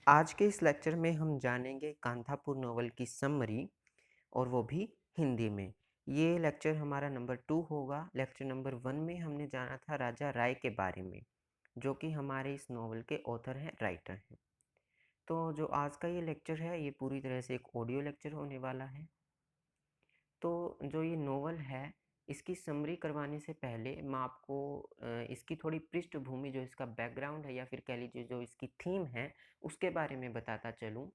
आज के इस लेक्चर में हम जानेंगे कांथापुर नॉवल की समरी और वो भी हिंदी में। ये लेक्चर हमारा नंबर 2 होगा। लेक्चर नंबर 1 में हमने जाना था राजा राय के बारे में, जो कि हमारे इस नॉवल के ऑथर हैं, राइटर हैं। तो जो आज का ये लेक्चर है, ये पूरी तरह से एक ऑडियो लेक्चर होने वाला है। तो जो ये नॉवल है, इसकी समरी करवाने से पहले मैं आपको इसकी थोड़ी पृष्ठभूमि, जो इसका बैकग्राउंड है या फिर कह लीजिए जो इसकी थीम है, उसके बारे में बताता चलूँ।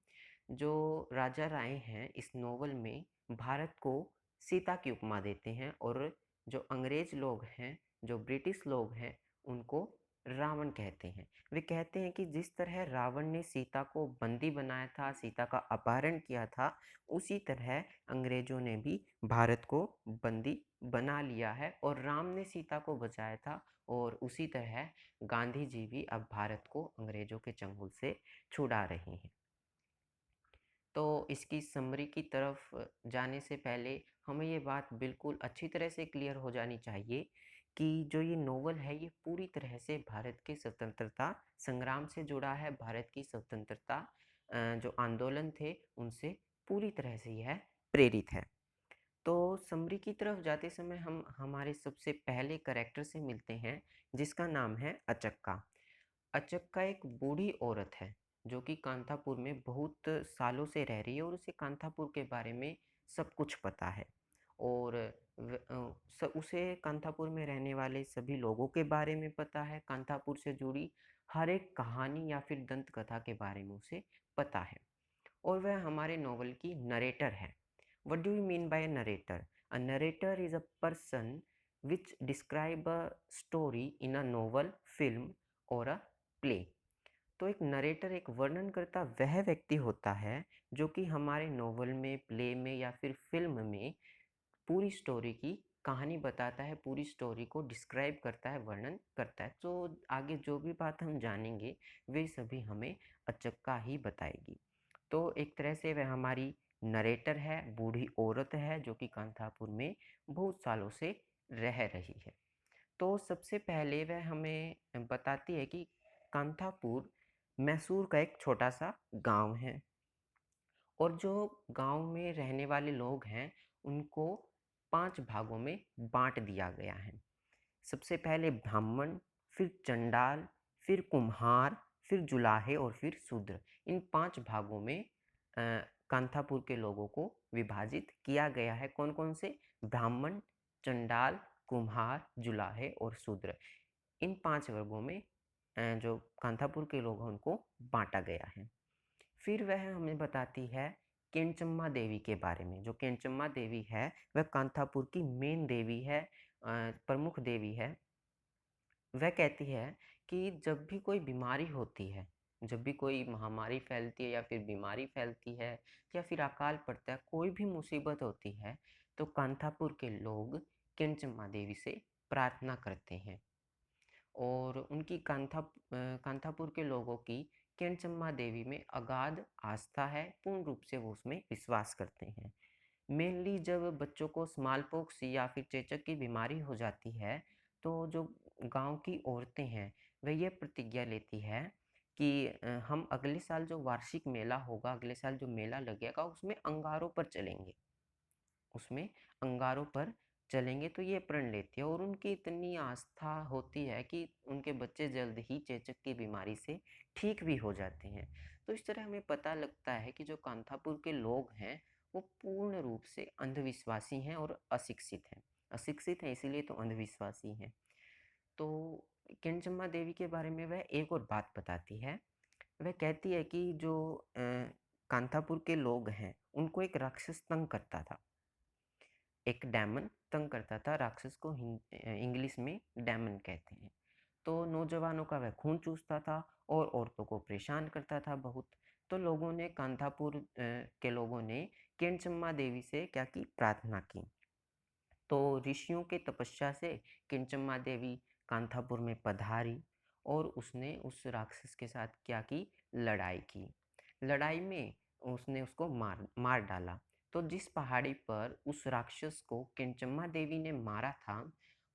जो राजा राय हैं, इस नॉवल में भारत को सीता की उपमा देते हैं और जो अंग्रेज़ लोग हैं, जो ब्रिटिश लोग हैं, उनको रावण कहते हैं। वे कहते हैं कि जिस तरह रावण ने सीता को बंदी बनाया था, सीता का अपहरण किया था, उसी तरह अंग्रेज़ों ने भी भारत को बंदी बना लिया है और राम ने सीता को बचाया था और उसी तरह गांधी जी भी अब भारत को अंग्रेज़ों के चंगुल से छुड़ा रहे हैं। तो इसकी समरी की तरफ जाने से पहले हमें ये बात बिल्कुल अच्छी तरह से क्लियर हो जानी चाहिए कि जो ये नॉवल है, ये पूरी तरह से भारत के स्वतंत्रता संग्राम से जुड़ा है। भारत की स्वतंत्रता जो आंदोलन थे, उनसे पूरी तरह से यह प्रेरित है। तो समरी की तरफ जाते समय हम हमारे सबसे पहले कैरेक्टर से मिलते हैं, जिसका नाम है अचक्का। अचक्का एक बूढ़ी औरत है, जो कि कांथापुर में बहुत सालों से रह रही है और उसे कांथापुर के बारे में सब कुछ पता है। और उसे कांथापुर में रहने वाले सभी लोगों के बारे में पता है। कांथापुर से जुड़ी हर एक कहानी या फिर दंत कथा के बारे में उसे पता है। और वह हमारे नॉवल की नरेटर है। What do you mean by a narrator? A narrator is a person which describe a story in a novel, film or a play. तो एक नरेटर, एक वर्णनकर्ता वह व्यक्ति होता है जो कि हमारे नॉवल में, प्ले में या फिर फिल्म में पूरी स्टोरी की कहानी बताता है, पूरी स्टोरी को डिस्क्राइब करता है, वर्णन करता है। तो आगे जो भी बात हम जानेंगे, वे सभी हमें अचक्का ही बताएगी। तो एक तरह से वह हमारी नरेटर है, बूढ़ी औरत है, जो कि कांथापुर में बहुत सालों से रह रही है। तो सबसे पहले वह हमें बताती है कि कांथापुर मैसूर का एक छोटा-सा गाँव है और जो गाँव में रहने वाले लोग हैं, उनको 5 भागों में बाँट दिया गया है। सबसे पहले ब्राह्मण, फिर चंडाल, फिर कुम्हार, फिर जुलाहे और फिर शूद्र। इन 5 भागों में कांथापुर के लोगों को विभाजित किया गया है। कौन-कौन से? ब्राह्मण, चंडाल, कुम्हार, जुलाहे और शूद्र। इन 5 वर्गों में जो कांथापुर के लोग हैं, उनको बाँटा गया है। फिर वह हमें बताती है केंचम्मा देवी के बारे में। जो केंचम्मा देवी है, वह कांथापुर की मेन देवी है, प्रमुख देवी है। वह कहती है कि जब भी कोई बीमारी होती है, जब भी कोई महामारी फैलती है या फिर बीमारी फैलती है या फिर अकाल पड़ता है, कोई भी मुसीबत होती है, तो कांथापुर के लोग केंचम्मा देवी से प्रार्थना करते हैं और उनकी कांथापुर के लोगों की केंचम्मा देवी में अगाध आस्था है। पूर्ण रूप से वो उसमें विश्वास करते हैं। मेनली जब बच्चों को स्मॉल पॉक्स या फिर चेचक की बीमारी हो जाती है, तो जो गांव की औरतें हैं, वह ये प्रतिज्ञा लेती है कि हम अगले साल जो वार्षिक मेला होगा, अगले साल जो मेला लगेगा, उसमें अंगारों पर चलेंगे, उसमें अंगारों पर चलेंगे। तो ये प्रण लेती है और उनकी इतनी आस्था होती है कि उनके बच्चे जल्द ही चेचक की बीमारी से ठीक भी हो जाते हैं। तो इस तरह हमें पता लगता है कि जो कांथापुर के लोग हैं, वो पूर्ण रूप से अंधविश्वासी हैं और अशिक्षित हैं। अशिक्षित हैं इसीलिए तो अंधविश्वासी हैं। तो केंचम्मा देवी के बारे में वह एक और बात बताती है। वह कहती है कि जो कांथापुर के लोग हैं, उनको एक राक्षस तंग करता था। एक डेमन तंग करता था। राक्षस को इंग्लिश में डेमन कहते हैं। तो नौजवानों का वह खून चूसता था और औरतों को परेशान करता था बहुत। तो लोगों ने कांथापुर के लोगों ने केंचम्मा देवी से क्या की? प्रार्थना की। तो ऋषियों के तपस्या से केंचम्मा देवी कांथापुर में पधारी और उसने उस राक्षस के साथ क्या की? लड़ाई की। लड़ाई में उसने उसको मार मार डाला। तो जिस पहाड़ी पर उस राक्षस को केंचम्मा देवी ने मारा था,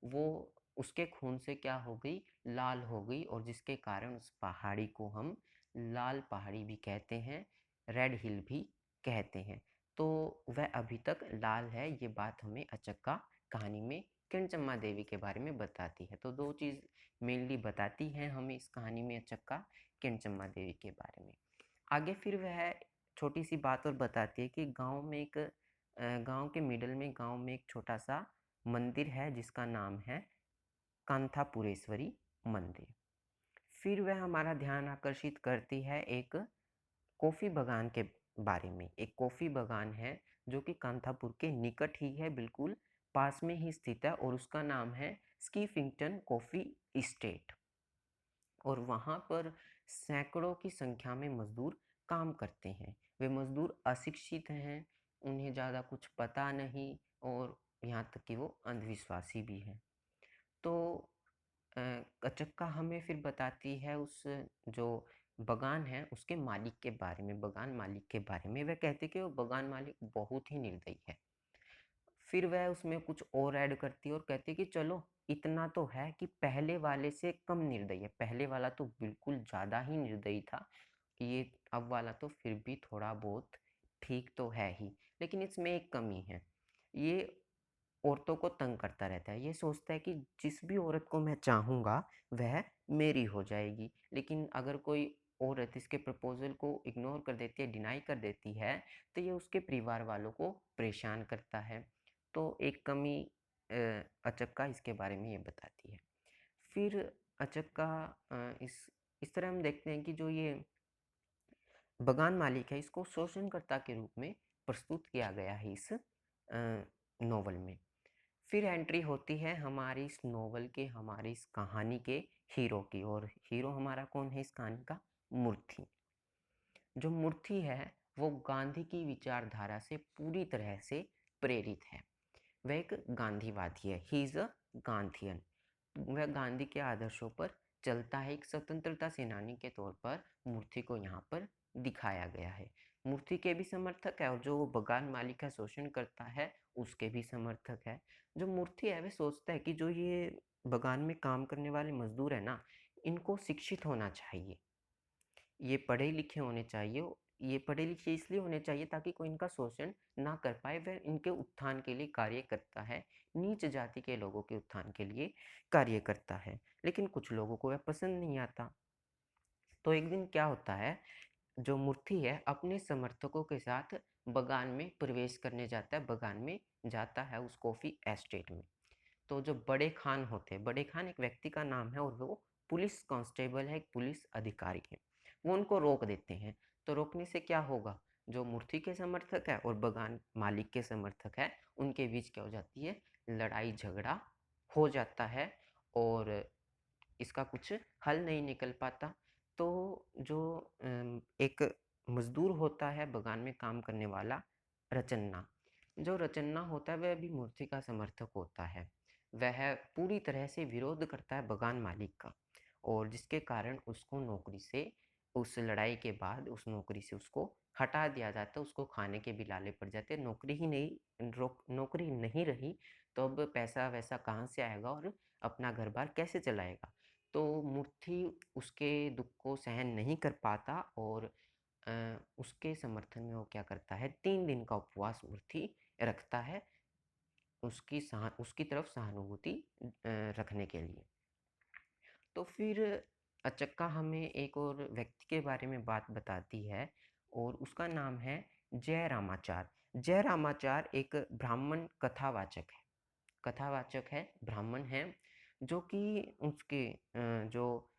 वो उसके खून से क्या हो गई? लाल हो गई और जिसके कारण उस पहाड़ी को हम लाल पहाड़ी भी कहते हैं, रेड हिल भी कहते हैं। तो वह अभी तक लाल है, ये बात हमें अचक्का कहानी में किरणचम्मा देवी के बारे में बताती है। तो 2 चीज़ मेनली बताती हैं हमें इस कहानी में अचक्का किरणचम्मा देवी के बारे में। आगे फिर वह छोटी-सी बात और बताती है कि गाँव के मिडल में गाँव में एक छोटा-सा मंदिर है जिसका नाम है कांथापुरेश्वरी मंदिर। फिर वह हमारा ध्यान आकर्षित करती है एक कॉफ़ी बागान के बारे में। एक कॉफ़ी बागान है जो कि कांथापुर के निकट ही है, बिल्कुल पास में ही स्थित है और उसका नाम है स्कीफिंगटन कॉफ़ी एस्टेट। और वहाँ पर सैकड़ों की संख्या में मज़दूर काम करते हैं। वे मज़दूर अशिक्षित हैं, उन्हें ज़्यादा कुछ पता नहीं और यहाँ तक कि वो अंधविश्वासी भी हैं। तो अ, कचक्का हमें फिर बताती है उस जो बागान है उसके मालिक के बारे में, बागान मालिक के बारे में। वह कहती है कि वो बागान मालिक बहुत ही निर्दयी है। फिर वह उसमें कुछ और ऐड करती है और कहती है कि चलो इतना तो है कि पहले वाले से कम निर्दयी है। पहले वाला तो बिल्कुल ज़्यादा ही निर्दयी था, कि ये अब वाला तो फिर भी थोड़ा बहुत ठीक तो है ही। लेकिन इसमें एक कमी है, ये औरतों को तंग करता रहता है। ये सोचता है कि जिस भी औरत को मैं चाहूँगा वह मेरी हो जाएगी। लेकिन अगर कोई औरत इसके प्रपोज़ल को इग्नोर कर देती है, डिनाई कर देती है, तो ये उसके परिवार वालों को परेशान करता है। तो एक कमी अचक्का इसके बारे में ये बताती है। फिर अचक्का इस तरह हम देखते हैं कि जो ये बागान मालिक है इसको शोषणकर्ता के रूप में प्रस्तुत किया गया है इस नॉवल में। फिर एंट्री होती है हमारी इस नॉवल के, हमारी इस कहानी के हीरो की, और हीरो हमारा कौन है इस कहानी का? मूर्ति। जो मूर्ति है वो गांधी की विचारधारा से पूरी तरह से प्रेरित है। वह एक गांधीवादी है, ही इज़ अ गांधीयन। वह गांधी के आदर्शों पर चलता है। एक स्वतंत्रता सेनानी के तौर पर मूर्ति को यहाँ पर दिखाया गया है। मूर्ति के भी समर्थक है और जो वो बागान मालिक का शोषण करता है उसके भी समर्थक है। जो मूर्ति है वह सोचता है कि जो ये बागान में काम करने वाले मजदूर है ना, इनको शिक्षित होना चाहिए, ये पढ़े लिखे होने चाहिए। ये पढ़े लिखे इसलिए होने चाहिए ताकि कोई इनका शोषण ना कर पाए। वह इनके उत्थान के लिए कार्य करता है, नीच जाति के लोगों के उत्थान के लिए कार्य करता है। लेकिन कुछ लोगों को वह पसंद नहीं आता। तो एक दिन क्या होता है, जो मूर्ति है अपने समर्थकों के साथ बागान में प्रवेश करने जाता है, बागान में जाता है उस कॉफ़ी एस्टेट में। तो जो बड़े खान होते हैं, बड़े खान एक व्यक्ति का नाम है और वो पुलिस कांस्टेबल है, एक पुलिस अधिकारी है। वो उनको रोक देते हैं। तो रोकने से क्या होगा? जो मूर्ति के समर्थक है और बागान मालिक के समर्थक है, उनके बीच क्या हो जाती है? लड़ाई झगड़ा हो जाता है और इसका कुछ हल नहीं निकल पाता। तो जो एक मज़दूर होता है बागान में काम करने वाला, रचन्ना, जो रचन्ना होता है वह भी मूर्ति का समर्थक होता है। वह पूरी तरह से विरोध करता है बागान मालिक का और जिसके कारण उसको नौकरी से, उस लड़ाई के बाद उस नौकरी से उसको हटा दिया जाता है। उसको खाने के भी लाले पड़ जाते हैं। नौकरी नहीं रही तो अब पैसा-वैसा कहाँ से आएगा और अपना घर-बार कैसे चलाएगा? तो मूर्ति उसके दुःख को सहन नहीं कर पाता और उसके समर्थन में वो क्या करता है, 3 दिन का उपवास मूर्ति रखता है, उसकी तरफ सहानुभूति रखने के लिए। तो फिर अचक्का हमें एक और व्यक्ति के बारे में बात बताती है और उसका नाम है जय रामाचार। जय रामाचार एक ब्राह्मण कथावाचक है। कथावाचक है, ब्राह्मण है, जो कि उसके जो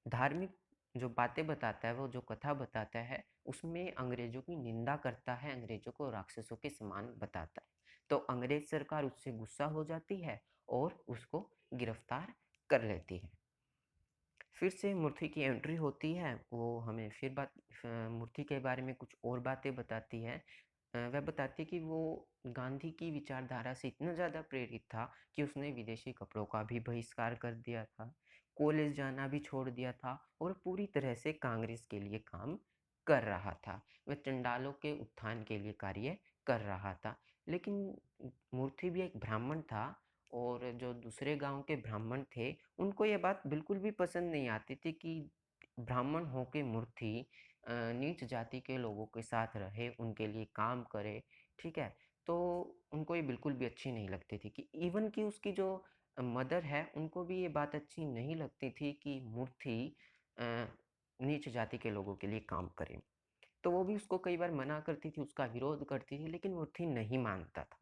धार्मिक जो बातें बताता है, वो जो कथा बताता है, उसमें अंग्रेज़ों की निंदा करता है, अंग्रेज़ों को राक्षसों के समान बताता है। तो अंग्रेज़ सरकार उससे गुस्सा हो जाती है और उसको गिरफ्तार कर लेती है। फिर से मूर्ति की एंट्री होती है, वो हमें फिर मूर्ति के बारे में कुछ और बातें बताती है। वह बताती है कि वो गांधी की विचारधारा से इतना ज़्यादा प्रेरित था कि उसने विदेशी कपड़ों का भी बहिष्कार कर दिया था, कॉलेज जाना भी छोड़ दिया था और पूरी तरह से कांग्रेस के लिए काम कर रहा था। वह चंडालों के उत्थान के लिए कार्य कर रहा था। लेकिन मूर्ति भी एक ब्राह्मण था और जो दूसरे गाँव के ब्राह्मण थे, उनको ये बात बिल्कुल भी पसंद नहीं आती थी कि ब्राह्मण होके मूर्ति नीच जाति के लोगों के साथ रहे, उनके लिए काम करे, ठीक है? तो उनको ये बिल्कुल भी अच्छी नहीं लगती थी कि इवन कि उसकी जो मदर है, उनको भी ये बात अच्छी नहीं लगती थी कि मूर्ति अ, नीच जाति के लोगों के लिए काम करे। तो वो भी उसको कई बार मना करती थी, उसका विरोध करती थी, लेकिन मूर्ति नहीं मानता था।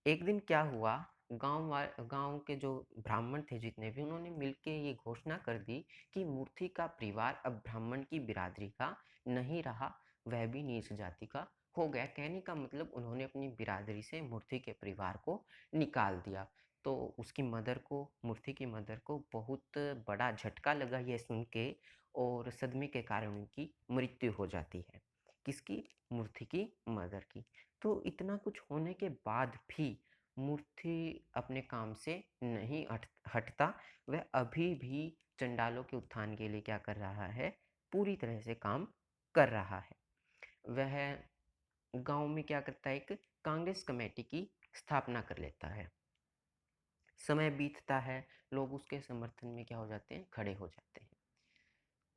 एक दिन क्या हुआ, गाँव के जो ब्राह्मण थे जितने भी, उन्होंने मिलके ये घोषणा कर दी कि मूर्ति का परिवार अब ब्राह्मण की बिरादरी का नहीं रहा, वह भी नीच जाति का हो गया। कहने का मतलब उन्होंने अपनी बिरादरी से मूर्ति के परिवार को निकाल दिया। तो उसकी मदर को, मूर्ति की मदर को बहुत बड़ा झटका लगा ये सुन के, और सदमे के कारण उनकी मृत्यु हो जाती है। किसकी? मूर्ति की मदर की। तो इतना कुछ होने के बाद भी मूर्ति अपने काम से नहीं हटता। वह अभी भी चंडालों के उत्थान के लिए क्या कर रहा है? पूरी तरह से काम कर रहा है। वह गाँव में क्या करता है, एक कांग्रेस कमेटी की स्थापना कर लेता है। समय बीतता है, लोग उसके समर्थन में क्या हो जाते हैं? खड़े हो जाते हैं।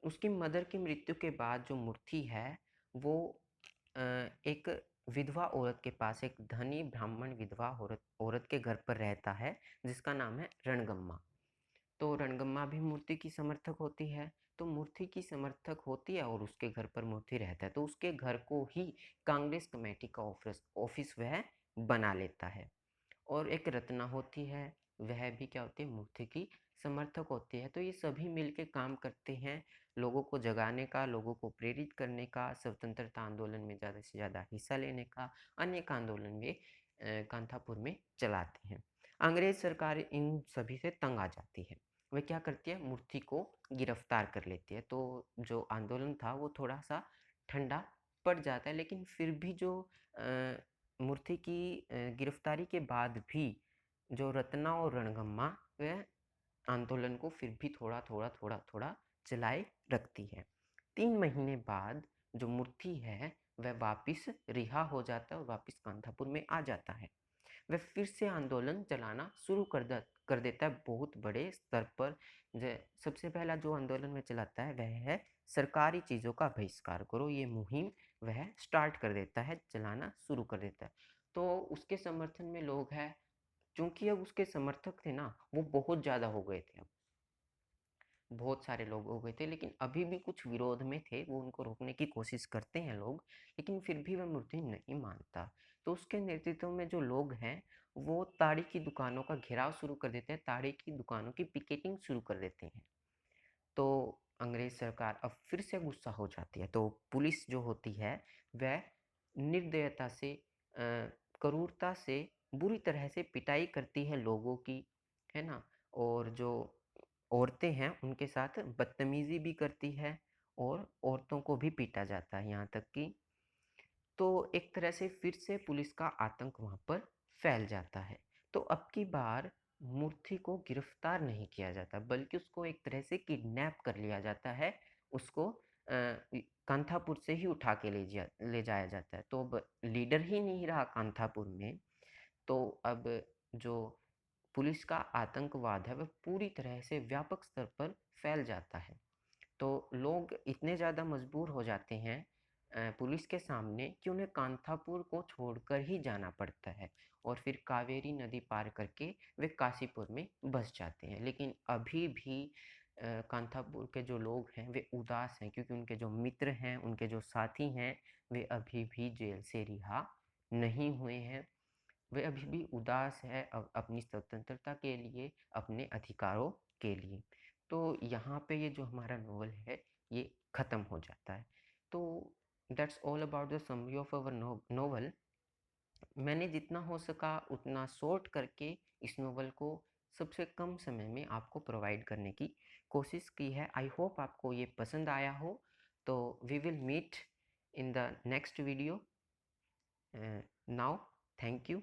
उसकी मदर की मृत्यु के बाद जो मूर्ति है, वो एक विधवा औरत के पास, एक धनी ब्राह्मण विधवा औरत औरत के घर पर रहता है, जिसका नाम है रणगम्मा। तो रणगम्मा भी मूर्ति की समर्थक होती है। तो मूर्ति की समर्थक होती है और उसके घर पर मूर्ति रहता है, तो उसके घर को ही कांग्रेस कमेटी का ऑफिस ऑफिस वह बना लेता है। और एक रत्ना होती है, वह भी क्या होती है? मूर्ति की समर्थक होती है। तो ये सभी मिलके काम करते हैं, लोगों को जगाने का, लोगों को प्रेरित करने का, स्वतंत्रता आंदोलन में ज़्यादा से ज़्यादा हिस्सा लेने का, अनेक आंदोलन वे कांथापुर में चलाते हैं। अंग्रेज सरकार इन सभी से तंग आ जाती है। वह क्या करती है? मूर्ति को गिरफ्तार कर लेती है। तो जो आंदोलन था वो थोड़ा-सा ठंडा पड़ जाता है, लेकिन फिर भी जो अ, मूर्ति की गिरफ्तारी के बाद भी जो रत्ना और रणगम्मा वह आंदोलन को फिर भी थोड़ा चलाए रखती है। 3 महीने बाद जो मूर्ति है वह वापिस रिहा हो जाता है और वापिस कांथापुर में आ जाता है। वह फिर से आंदोलन चलाना शुरू कर देता है बहुत बड़े स्तर पर। ज सबसे पहला जो आंदोलन वह चलाता है वह है सरकारी चीज़ों का बहिष्कार करो, ये मुहिम वह स्टार्ट कर देता है, चलाना शुरू कर देता है। तो उसके समर्थन में लोग हैं, चूँकि अब उसके समर्थक थे ना, वो बहुत ज़्यादा हो गए थे अब। बहुत सारे लोग हो गए थे, लेकिन अभी भी कुछ विरोध में थे, वो उनको रोकने की कोशिश करते हैं लोग, लेकिन फिर भी वह मूर्ति नहीं मानता। तो उसके नेतृत्व में जो लोग हैं, वो ताड़ी की दुकानों का घेराव शुरू कर देते हैं, ताड़ी की दुकानों की पिकेटिंग शुरू कर देते हैं। तो अंग्रेज़ सरकार अब फिर से गुस्सा हो जाती है, तो पुलिस जो होती है, वह निर्दयता से क्रूरता से बुरी तरह से पिटाई करती है लोगों की, है ना? और जो औरतें हैं, उनके साथ बदतमीज़ी भी करती है और औरतों को भी पीटा जाता है, यहाँ तक कि तो एक तरह से फिर से पुलिस का आतंक वहाँ पर फैल जाता है। तो अब की बार मूर्ति को गिरफ्तार नहीं किया जाता, बल्कि उसको एक तरह से किडनैप कर लिया जाता है। उसको कांथापुर से ही उठा के ले जाया जाता है। तो अब लीडर ही नहीं रहा कांथापुर में, तो अब जो पुलिस का आतंकवाद है, वह पूरी तरह से व्यापक स्तर पर फैल जाता है। तो लोग इतने ज़्यादा मजबूर हो जाते हैं पुलिस के सामने कि उन्हें कांथापुर को छोड़कर ही जाना पड़ता है, और फिर कावेरी नदी पार करके वे काशीपुर में बस जाते हैं। लेकिन अभी भी कांथापुर के जो लोग हैं वे उदास हैं, क्योंकि उनके जो मित्र हैं, उनके जो साथी हैं, वे अभी भी जेल से रिहा नहीं हुए हैं। वे अभी भी उदास है अपनी स्वतंत्रता के लिए, अपने अधिकारों के लिए। तो यहाँ पे ये जो हमारा नॉवल है, ये ख़त्म हो जाता है। तो that's all about the summary of our novel. मैंने जितना हो सका उतना शॉर्ट करके इस नॉवल को सबसे कम समय में आपको प्रोवाइड करने की कोशिश की है। आई होप आपको ये पसंद आया हो। तो we will meet in the next video. Now thank you.